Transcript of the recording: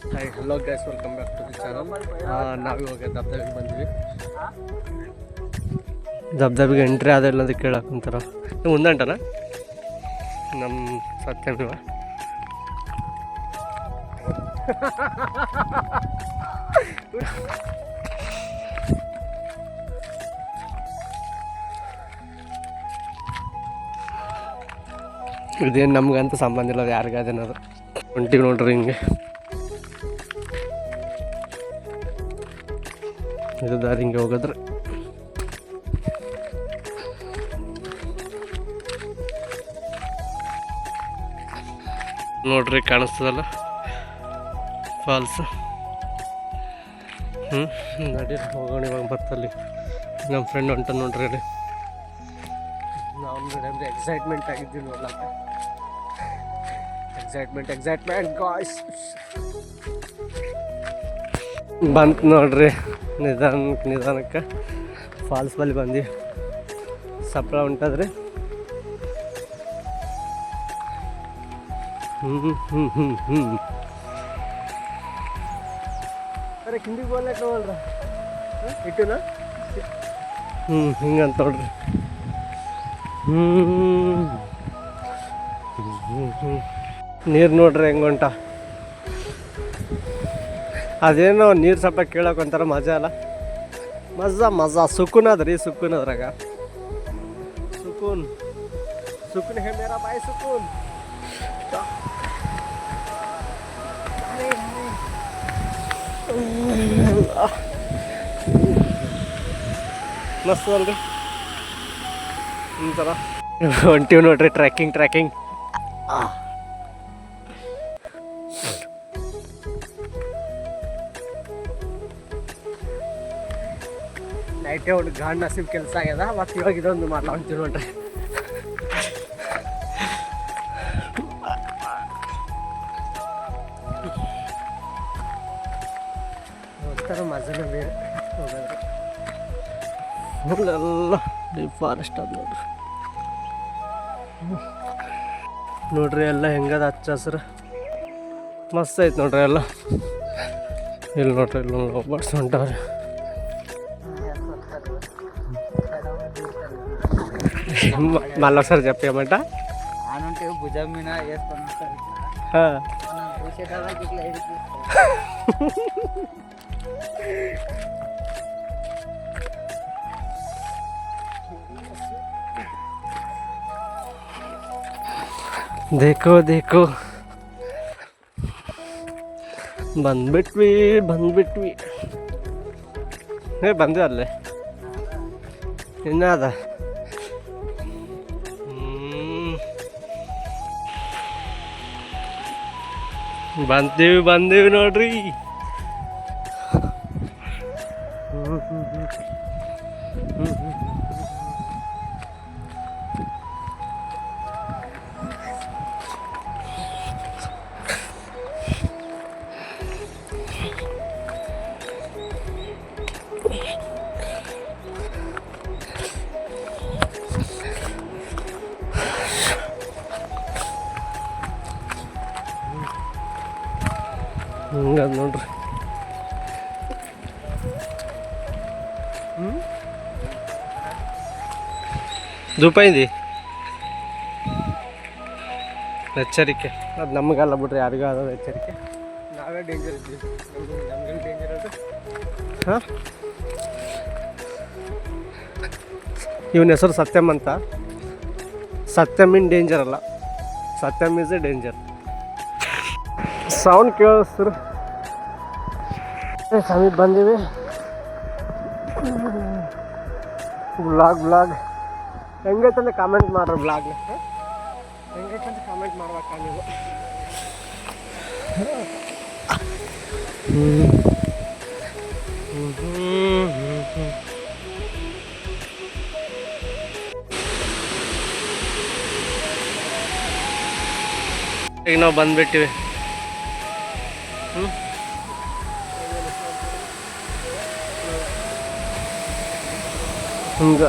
Hi hello guys, welcome back to the channel. ನಾವಿವಾಗ ದಬ್ದಬಿಗೆ ಬಂದ್ವಿ. ದಬ್ದಬಿಗೆ ಎಂಟ್ರಿ ಆದಿಲ್ಲ ಅಂತ ಕೇಳಕ್ಕಂತಾರ. ನೀವು ಮುಂದಂಟನ ನಮ್ಮ ಸತ್ಯಮಿವ ಇದೇನು ನಮ್ಗಂತ ಸಂಬಂಧ ಇಲ್ಲ, ಅದು ಯಾರಿಗಾದೇನದು. ಹೊಂಟಿವಿ ನೋಡ್ರಿ ಹಿಂಗೆ. ಇದು ದಾರಿ ಹಿಂಗೆ ಹೋಗಿದ್ರೆ ನೋಡ್ರಿ, ಕಾಣಿಸ್ತದಲ್ಲ ಫಾಲ್ಸ್. ನಡಿ ಹೋಗೋಣ ಇವಾಗ. ಬರ್ತಲ್ಲಿ ನಮ್ಮ ಫ್ರೆಂಡ್ ಹೊಂಟ ನೋಡ್ರಿ. ಅಲ್ಲಿ ನಾವು ಅಂದ್ರೆ ಎಕ್ಸೈಟ್ಮೆಂಟ್ ಆಗಿದ್ದೀವಿ ನೋಡ್ಲಕ್ಕ. Excitement guys. ಬಂತು ನೋಡ್ರಿ, ನಿಧಾನಕ್ಕೆ ಫಾಲ್ಸ್ ಬಲ್ಲಿ ಬಂದು ಸಪ್ಳ ಉಂಟದ್ರಿ. ಅರೆ ಕಿಂದಿಗೆ ಬೋಲ್ಕ್ ನೋಡ್ರ ಇಟ್ಟುನ ಹಿಂಗಂತ ನೋಡ್ರಿ. ನೀರು ನೋಡ್ರಿ ಹೆಂಗುಂಟ. ಅದೇನೋ ನೀರು ಸ್ವಲ್ಪ ಕೇಳೋಕೆ ಒಂಥರ ಮಜಾ ಅಲ್ಲ. ಮಜಾ ಸುಕೂನ್ ಅದ್ರಿ. ಸುಕೂನ್ ಅದ್ರಾಗ ಸುಕೂನ್ ಹೇ ಮೇರಾ ಬಾಯ್ ಸುಕೂನ್. ಮಸ್ತ್ ಅಲ್ರಿ ಒಂಥರ. ಹೊಂಟಿವಿ ನೋಡ್ರಿ ಟ್ರ್ಯಾಕಿಂಗ್. ನೈಟೇ ಒಂದು ಗಾಂಡ್ ನಸೀಬ್ ಕೆಲಸ ಆಗ್ಯದ. ಮತ್ತು ಇವಾಗ ಇದೊಂದು ಮಾಡ್ಲಾ ಹೊಂಟಿವಿ ನೋಡ್ರಿ. ಒಂಥರ ಮಜಾನೇ ಬೇರೆ ಹೋಗೋದ್ರೆ. ಎಲ್ಲ ಡೀಪ್ ಫಾರೆಸ್ಟ್ ಅದು ನೋಡ್ರಿ ಎಲ್ಲ ಹೆಂಗದ ಹಚ್ಚ ಹಸ್ರು ಮಸ್ತ್ ಐತೆ ನೋಡ್ರಿ ಎಲ್ಲ. ಇಲ್ಲಿ ನೋಡ್ರಿ, ಇಲ್ಲೊಂದು ಬರ್ಡ್ಸ್ ಹೊಂಟವ್ರಿ. మళ్ళీ ఒకసారి చెప్పేయమంట. భుజం మీద ದೇಖೋ ಬಂದ್ಬಿಟ್ವಿ. ಬಂದ್ವಿ ಅಲ್ಲೇ ಇನ್ನದ. ಬಂದೀವಿ ನೋಡ್ರಿ. ಹಿಂಗದು ನೋಡ್ರಿ. ಧೂಪೈಂದಿ ಎಚ್ಚರಿಕೆ. ಅದು ನಮಗಲ್ಲ ಬಿಡ್ರಿ, ಯಾರಿಗೂ ಅದ ಎಚ್ಚರಿಕೆ. ನಾವೇ ಡೇಂಜರ್ ಇದ್ದೀವಿ. ನಮ್ಗೆ ಡೇಂಜರ್ ಅದು. ಹಾಂ, ಇವನ ಹೆಸರು ಸತ್ಯಮ್ ಅಂತ. ಸತ್ಯಮ್ ಇನ್ ಡೇಂಜರ್ ಅಲ್ಲ, ಸತ್ಯಮ್ ಈಸ್ ಎ ಡೇಂಜರ್. ಸೌಂಡ್ ಕೇಳಿಸ್ರು. ಸಮೀಪ ಬಂದೀವಿ. ಬ್ಲಾಗ್ ಹೆಂಗೈತಂದ್ರೆ ಕಾಮೆಂಟ್ ಮಾಡ್ರಿ. ಬ್ಲಾಗ್ನ ಹೆಂಗೈತಂತ ಕಾಮೆಂಟ್ ಮಾಡ್ಬೇಕಾ ನೀವು. ಈಗ ನಾವು ಬಂದ್ಬಿಟ್ಟಿವಿ. ಹಿಂಗೆ